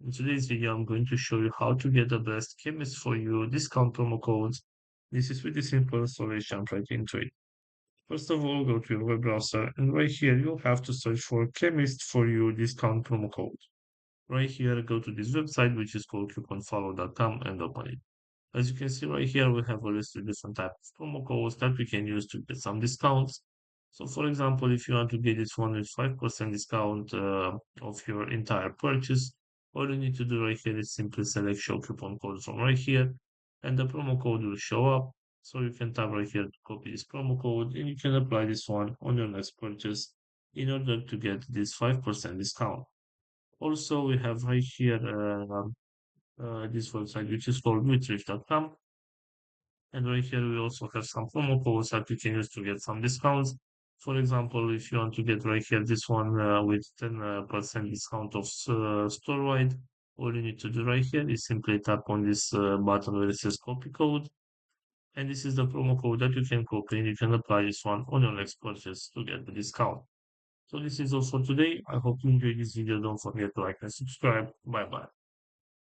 In today's video, I'm going to show you how to get the best CHEMIST4U discount promo codes. This is pretty simple, so let's jump right into it. First of all, go to your web browser, and right here you'll have to search for CHEMIST4U discount promo code. Right here, go to this website, which is called couponfollow.com, and open it. As you can see right here, we have a list of different types of promo codes that we can use to get some discounts. So for example, if you want to get this one with 5% discount of your entire purchase, all you need to do right here is simply select show coupon code from right here, and the promo code will show up. So you can tap right here to copy this promo code, and you can apply this one on your next purchase in order to get this 5% discount. Also, we have right here this website, which is called Nutrish.com. And right here, we also have some promo codes that you can use to get some discounts. For example, if you want to get right here this one with 10% discount of store-wide, all you need to do right here is simply tap on this button where it says copy code. And this is the promo code that you can copy and you can apply this one on your next purchase to get the discount. So this is all for today. I hope you enjoyed this video. Don't forget to like and subscribe. Bye bye.